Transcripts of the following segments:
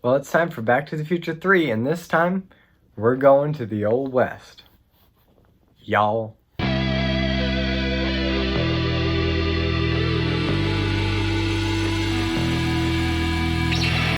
Well, it's time for Back to the Future 3, and this time, we're going to the Old West. Y'all.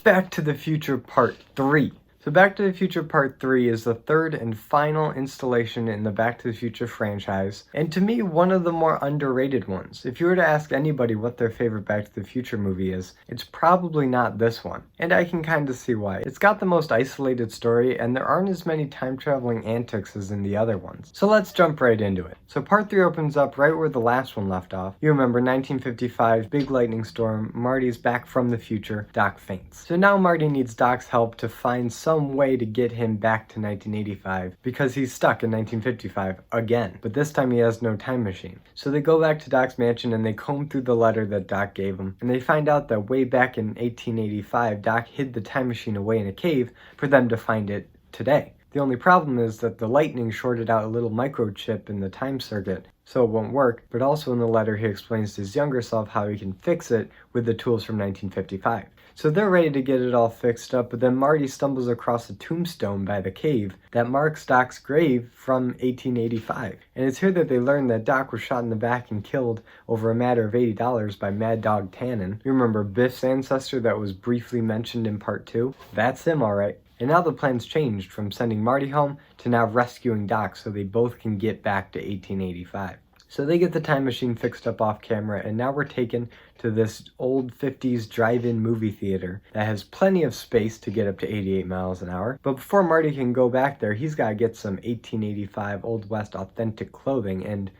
Back to the Future Part 3. So Back to the Future Part 3 is the third and final installation in the Back to the Future franchise, and to me, one of the more underrated ones. If you were to ask anybody what their favorite Back to the Future movie is, it's probably not this one. And I can kind of see why. It's got the most isolated story, and there aren't as many time-traveling antics as in the other ones. So let's jump right into it. So Part 3 opens up right where the last one left off. You remember 1955, big lightning storm, Marty's back from the future, Doc faints. So now Marty needs Doc's help to find some way to get him back to 1985 because he's stuck in 1955 again, but this time he has no time machine. So they go back to Doc's mansion and they comb through the letter that Doc gave him, and they find out that way back in 1885 Doc hid the time machine away in a cave for them to find it today. The only problem is that the lightning shorted out a little microchip in the time circuit, so it won't work, but also in the letter he explains to his younger self how he can fix it with the tools from 1955. So they're ready to get it all fixed up, but then Marty stumbles across a tombstone by the cave that marks Doc's grave from 1885. And it's here that they learn that Doc was shot in the back and killed over a matter of $80 by Mad Dog Tannen. You remember Biff's ancestor that was briefly mentioned in Part 2? That's him, alright. And now the plan's changed from sending Marty home to now rescuing Doc so they both can get back to 1885. So they get the time machine fixed up off camera, and now we're taken to this old 50s drive-in movie theater that has plenty of space to get up to 88 miles an hour. But before Marty can go back there, he's got to get some 1885 Old West authentic clothing, and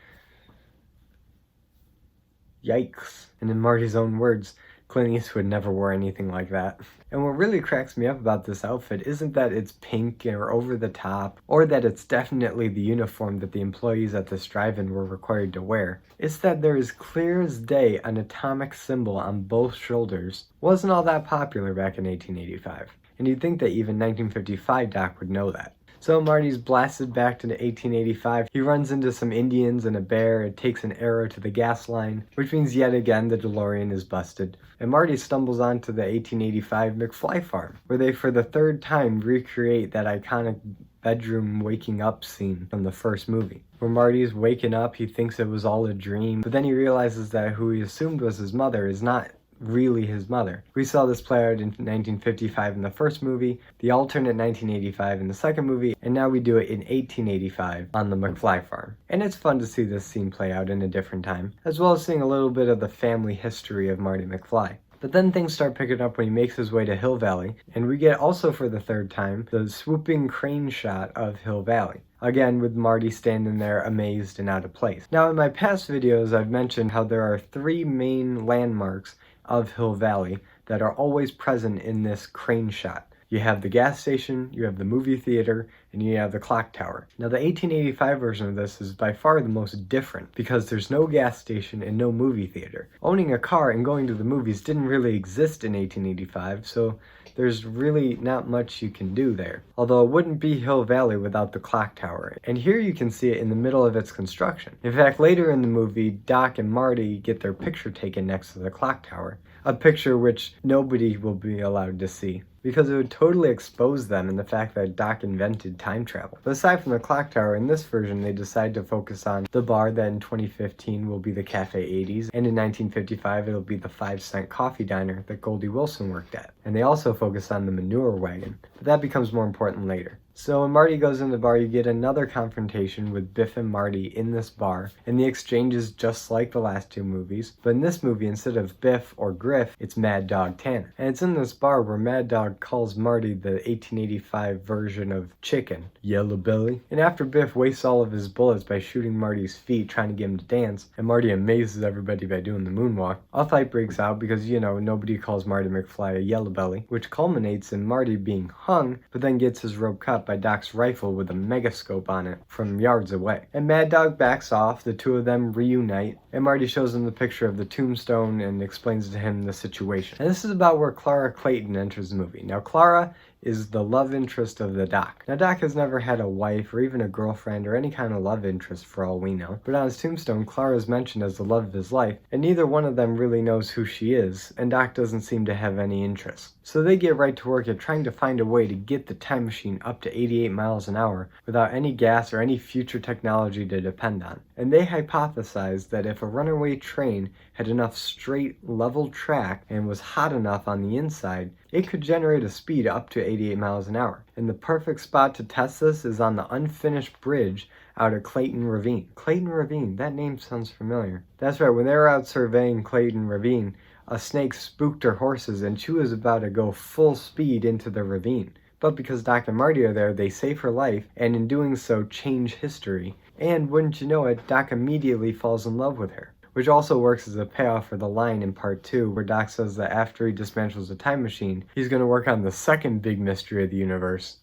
yikes. And in Marty's own words, Clint Eastwood never wore anything like that. And what really cracks me up about this outfit isn't that it's pink or over the top, or that it's definitely the uniform that the employees at this drive-in were required to wear. It's that there is clear as day an atomic symbol on both shoulders. Wasn't all that popular back in 1885. And you'd think that even 1955 Doc would know that. So Marty's blasted back to 1885. He runs into some Indians and a bear and takes an arrow to the gas line, which means yet again the DeLorean is busted. And Marty stumbles onto the 1885 McFly farm, where they for the third time recreate that iconic bedroom waking up scene from the first movie. Where Marty's waking up, he thinks it was all a dream, but then he realizes that who he assumed was his mother is not really his mother. We saw this play out in 1955 in the first movie, the alternate 1985 in the second movie, and now we do it in 1885 on the McFly farm. And it's fun to see this scene play out in a different time, as well as seeing a little bit of the family history of Marty McFly. But then things start picking up when he makes his way to Hill Valley, and we get also for the third time the swooping crane shot of Hill Valley. Again, with Marty standing there amazed and out of place. Now in my past videos I've mentioned how there are three main landmarks of Hill Valley that are always present in this crane shot. You have the gas station, you have the movie theater, and you have the clock tower. Now the 1885 version of this is by far the most different because there's no gas station and no movie theater. Owning a car and going to the movies didn't really exist in 1885, so there's really not much you can do there. Although it wouldn't be Hill Valley without the clock tower. And here you can see it in the middle of its construction. In fact, later in the movie, Doc and Marty get their picture taken next to the clock tower. A picture which nobody will be allowed to see, because it would totally expose them in the fact that Doc invented time travel. But aside from the clock tower, in this version they decide to focus on the bar that in 2015 will be the Cafe 80s, and in 1955 it'll be the 5-cent coffee diner that Goldie Wilson worked at. And they also focus on the manure wagon, but that becomes more important later. So when Marty goes in the bar, you get another confrontation with Biff and Marty in this bar, and the exchange is just like the last two movies, but in this movie, instead of Biff or Griff, it's Mad Dog Tanner. And it's in this bar where Mad Dog calls Marty the 1885 version of chicken, Yellow Belly. And after Biff wastes all of his bullets by shooting Marty's feet trying to get him to dance, and Marty amazes everybody by doing the moonwalk, a fight breaks out because, you know, nobody calls Marty McFly a Yellow Belly, which culminates in Marty being hung, but then gets his rope cut shot by Doc's rifle with a megascope on it from yards away. And Mad Dog backs off, the two of them reunite, and Marty shows him the picture of the tombstone and explains to him the situation. And this is about where Clara Clayton enters the movie. Now, Clara is the love interest of the Doc. Now, Doc has never had a wife or even a girlfriend or any kind of love interest for all we know, but on his tombstone, Clara is mentioned as the love of his life, and neither one of them really knows who she is, and Doc doesn't seem to have any interest. So they get right to work at trying to find a way to get the time machine up to 88 miles an hour without any gas or any future technology to depend on. And they hypothesized that if a runaway train had enough straight, level track and was hot enough on the inside, it could generate a speed up to 88 miles an hour. And the perfect spot to test this is on the unfinished bridge out at Clayton Ravine. Clayton Ravine, that name sounds familiar. That's right, when they were out surveying Clayton Ravine, a snake spooked her horses and she was about to go full speed into the ravine. But because Doc and Marty are there, they save her life, and in doing so, change history. And wouldn't you know it, Doc immediately falls in love with her. Which also works as a payoff for the line in part 2, where Doc says that after he dismantles the time machine, he's going to work on the second big mystery of the universe,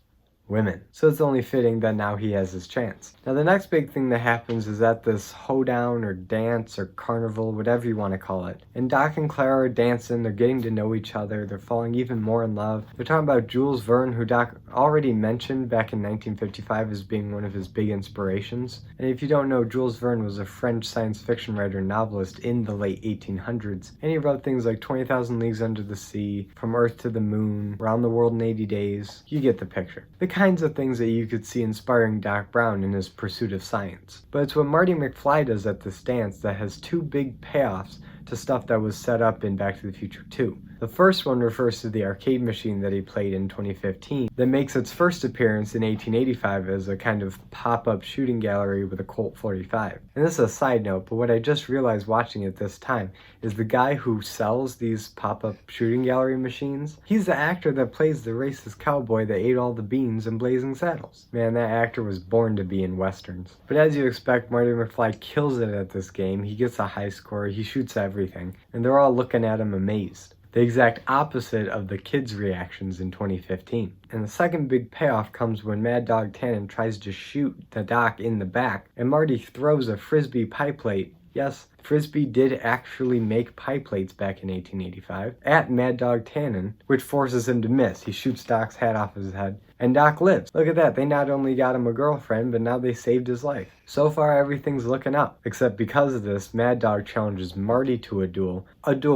women. So it's only fitting that now he has his chance. Now the next big thing that happens is at this hoedown or dance or carnival, whatever you want to call it. And Doc and Clara are dancing, they're getting to know each other, they're falling even more in love. They're talking about Jules Verne, who Doc already mentioned back in 1955 as being one of his big inspirations. And if you don't know, Jules Verne was a French science fiction writer and novelist in the late 1800s. And he wrote things like 20,000 Leagues Under the Sea, From Earth to the Moon, Around the World in 80 Days. You get the picture. The kinds of things that you could see inspiring Doc Brown in his pursuit of science. But it's what Marty McFly does at this dance that has two big payoffs to stuff that was set up in Back to the Future 2. The first one refers to the arcade machine that he played in 2015 that makes its first appearance in 1885 as a kind of pop-up shooting gallery with a Colt 45. And this is a side note, but what I just realized watching it this time is the guy who sells these pop-up shooting gallery machines, he's the actor that plays the racist cowboy that ate all the beans in Blazing Saddles. Man, that actor was born to be in westerns. But as you expect, Marty McFly kills it at this game. He gets a high score, he shoots everything, and they're all looking at him amazed. The exact opposite of the kids' reactions in 2015. And the second big payoff comes when Mad Dog Tannen tries to shoot the Doc in the back, and Marty throws a Frisbee pie plate. Yes, Frisbee did actually make pie plates back in 1885 at Mad Dog Tannen, which forces him to miss. He shoots Doc's hat off his head, and Doc lives. Look at that, they not only got him a girlfriend, but now they saved his life. So far, everything's looking up, except because of this, Mad Dog challenges Marty to a duel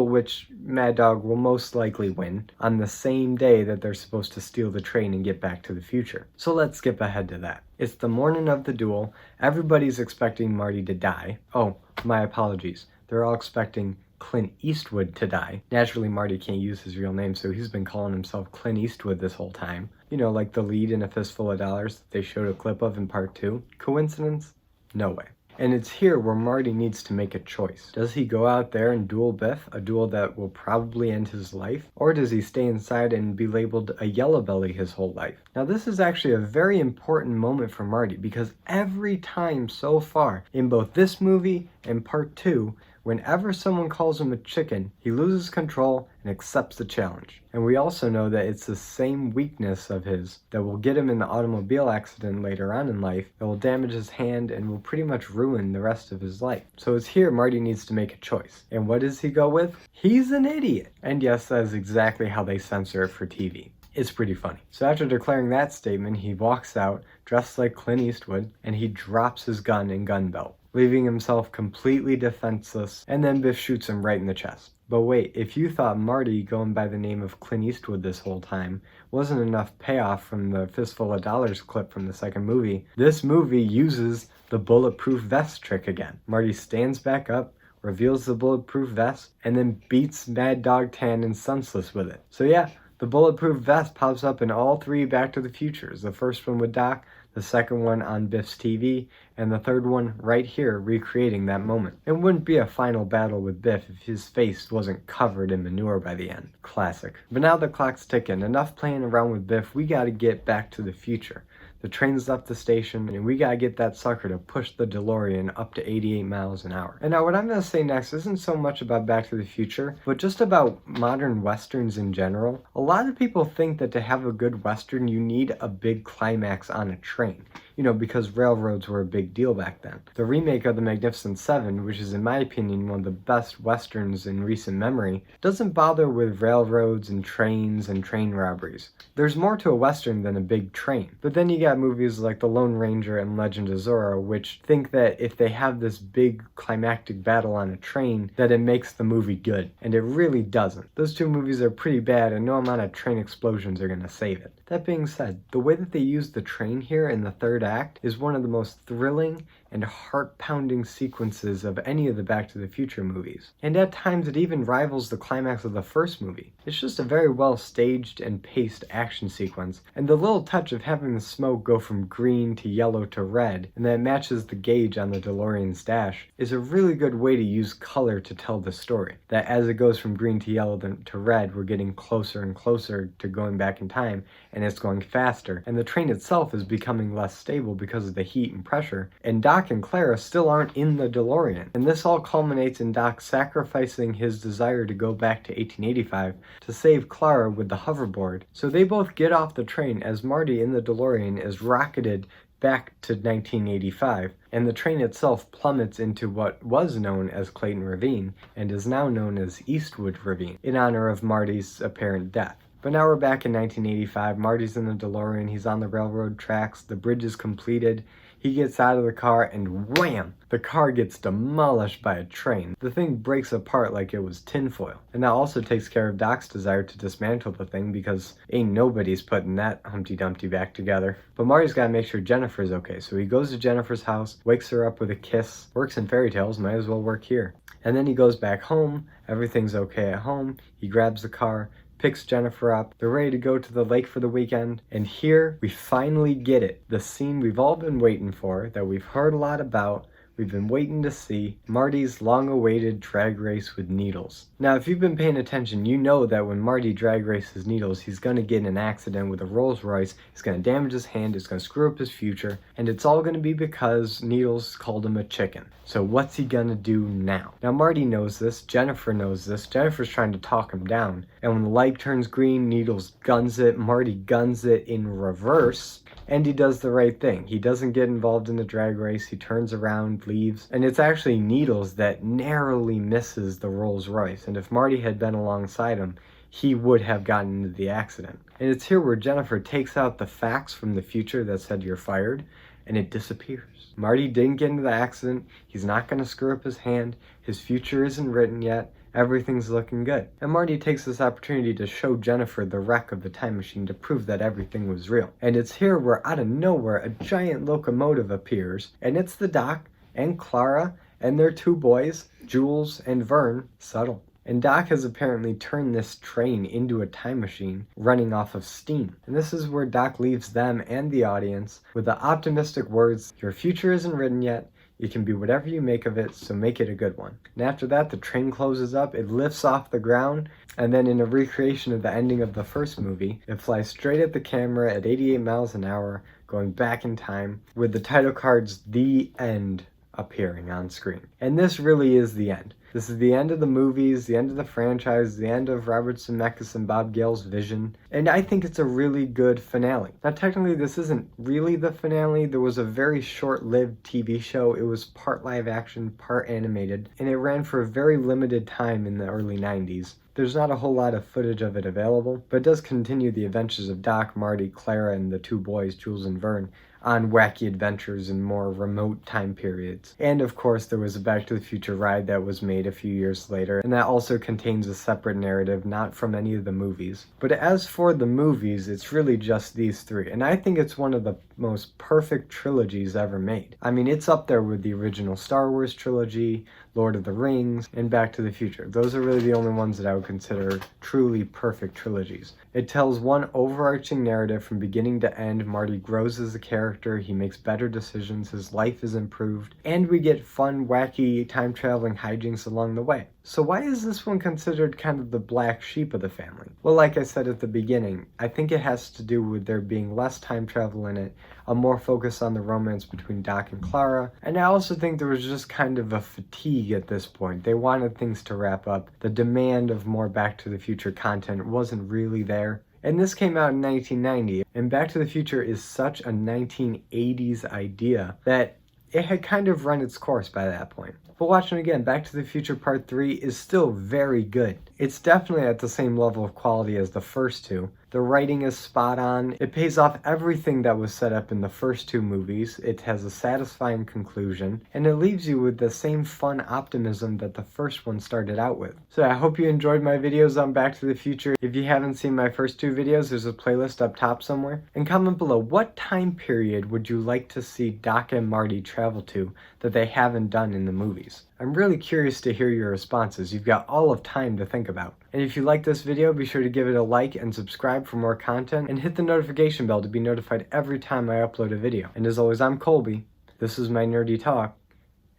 which Mad Dog will most likely win, on the same day that they're supposed to steal the train and get back to the future. So let's skip ahead to that. It's the morning of the duel, everybody's expecting Marty to die. Oh, my apologies. They're all expecting Clint Eastwood to die. Naturally, Marty can't use his real name, so he's been calling himself Clint Eastwood this whole time. You know, like the lead in A Fistful of Dollars that they showed a clip of in part 2. Coincidence? No way. And it's here where Marty needs to make a choice. Does he go out there and duel Biff, a duel that will probably end his life? Or does he stay inside and be labeled a yellow belly his whole life? Now this is actually a very important moment for Marty, because every time so far in both this movie and part 2, whenever someone calls him a chicken, he loses control and accepts the challenge. And we also know that it's the same weakness of his that will get him in the automobile accident later on in life, that will damage his hand and will pretty much ruin the rest of his life. So it's here Marty needs to make a choice. And what does he go with? He's an idiot. And yes, that is exactly how they censor it for TV. It's pretty funny. So after declaring that statement, he walks out dressed like Clint Eastwood and he drops his gun and gun belt, leaving himself completely defenseless, and then Biff shoots him right in the chest. But wait, if you thought Marty, going by the name of Clint Eastwood this whole time, wasn't enough payoff from the Fistful of Dollars clip from the second movie, this movie uses the bulletproof vest trick again. Marty stands back up, reveals the bulletproof vest, and then beats Mad Dog Tannen senseless with it. So yeah, the bulletproof vest pops up in all 3 Back to the Futures. The first one with Doc, the second one on Biff's TV, and the third one right here recreating that moment. It wouldn't be a final battle with Biff if his face wasn't covered in manure by the end. Classic. But now the clock's ticking. Enough playing around with Biff, we gotta get back to the future. The train's left the station, and we gotta get that sucker to push the DeLorean up to 88 miles an hour. And now what I'm gonna say next isn't so much about Back to the Future, but just about modern westerns in general. A lot of people think that to have a good western, you need a big climax on a train. You know, because railroads were a big deal back then. The remake of The Magnificent Seven, which is in my opinion one of the best westerns in recent memory, doesn't bother with railroads and trains and train robberies. There's more to a western than a big train. But then you got movies like The Lone Ranger and Legend of Zorro, which think that if they have this big climactic battle on a train, that it makes the movie good. And it really doesn't. Those two movies are pretty bad, and no amount of train explosions are gonna save it. That being said, the way that they use the train here in the third act is one of the most thrilling and heart-pounding sequences of any of the Back to the Future movies. And at times it even rivals the climax of the first movie. It's just a very well staged and paced action sequence, and the little touch of having the smoke go from green to yellow to red, and that matches the gauge on the DeLorean's dash, is a really good way to use color to tell the story. That as it goes from green to yellow to red, we're getting closer and closer to going back in time, and it's going faster, and the train itself is becoming less stable because of the heat and pressure, and Doc and Clara still aren't in the DeLorean. And this all culminates in Doc sacrificing his desire to go back to 1885 to save Clara with the hoverboard. So they both get off the train as Marty in the DeLorean is rocketed back to 1985, and the train itself plummets into what was known as Clayton Ravine and is now known as Eastwood Ravine in honor of Marty's apparent death. But now we're back in 1985, Marty's in the DeLorean, he's on the railroad tracks, the bridge is completed, he gets out of the car and wham! The car gets demolished by a train. The thing breaks apart like it was tinfoil. And that also takes care of Doc's desire to dismantle the thing because ain't nobody's putting that Humpty Dumpty back together. But Marty's gotta make sure Jennifer's okay, so he goes to Jennifer's house, wakes her up with a kiss, works in fairy tales, might as well work here. And then he goes back home, everything's okay at home, he grabs the car, picks Jennifer up, they're ready to go to the lake for the weekend, and here we finally get it. The scene we've all been waiting for, that we've heard a lot about, we've been waiting to see, Marty's long-awaited drag race with Needles. Now, if you've been paying attention, you know that when Marty drag races Needles, he's gonna get in an accident with a Rolls Royce, he's gonna damage his hand, it's gonna screw up his future, and it's all gonna be because Needles called him a chicken. So what's he gonna do now? Now, Marty knows this, Jennifer knows this, Jennifer's trying to talk him down, and when the light turns green, Needles guns it, Marty guns it in reverse, and he does the right thing. He doesn't get involved in the drag race, he turns around, leaves, and it's actually Needles that narrowly misses the Rolls Royce, and if Marty had been alongside him, he would have gotten into the accident. And it's here where Jennifer takes out the fax from the future that said you're fired, and it disappears. Marty didn't get into the accident, he's not gonna screw up his hand, his future isn't written yet, everything's looking good. And Marty takes this opportunity to show Jennifer the wreck of the time machine to prove that everything was real. And it's here where out of nowhere a giant locomotive appears, and it's the Doc and Clara and their two boys, Jules and Vern, subtle. And Doc has apparently turned this train into a time machine running off of steam. And this is where Doc leaves them and the audience with the optimistic words, "Your future isn't written yet, you can be whatever you make of it, so make it a good one." And after that, the train closes up, it lifts off the ground, and then in a recreation of the ending of the first movie, it flies straight at the camera at 88 miles an hour, going back in time, with the title cards, "The End," appearing on screen. And this really is the end. This is the end of the movies, the end of the franchise, the end of Robert Zemeckis and Bob Gale's vision, and I think it's a really good finale. Now technically this isn't really the finale, there was a very short-lived TV show, it was part live action, part animated, and it ran for a very limited time in the early 90s. There's not a whole lot of footage of it available, but it does continue the adventures of Doc, Marty, Clara, and the two boys, Jules and Vern, on wacky adventures in more remote time periods. And of course there was a Back to the Future ride that was made a few years later, and that also contains a separate narrative not from any of the movies. But as for the movies, it's really just these three, and I think it's one of the most perfect trilogies ever made. I mean, it's up there with the original Star Wars trilogy, Lord of the Rings, and Back to the Future. Those are really the only ones that I would consider truly perfect trilogies. It tells one overarching narrative from beginning to end. Marty grows as a character, he makes better decisions, his life is improved, and we get fun, wacky, time-traveling hijinks along the way. So why is this one considered kind of the black sheep of the family? Well, like I said at the beginning, I think it has to do with there being less time travel in it, a more focus on the romance between Doc and Clara, and I also think there was just kind of a fatigue at this point. They wanted things to wrap up. The demand of more Back to the Future content wasn't really there. And this came out in 1990, and Back to the Future is such a 1980s idea that it had kind of run its course by that point. But watching again, Back to the Future Part 3 is still very good. It's definitely at the same level of quality as the first two. The writing is spot on. It pays off everything that was set up in the first two movies. It has a satisfying conclusion, and it leaves you with the same fun optimism that the first one started out with. So I hope you enjoyed my videos on Back to the Future. If you haven't seen my first two videos, there's a playlist up top somewhere. And comment below, what time period would you like to see Doc and Marty travel to that they haven't done in the movies? I'm really curious to hear your responses. You've got all of time to think about. And if you like this video, be sure to give it a like and subscribe for more content, and hit the notification bell to be notified every time I upload a video. And as always, I'm Colby, this is my nerdy talk,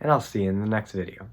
and I'll see you in the next video.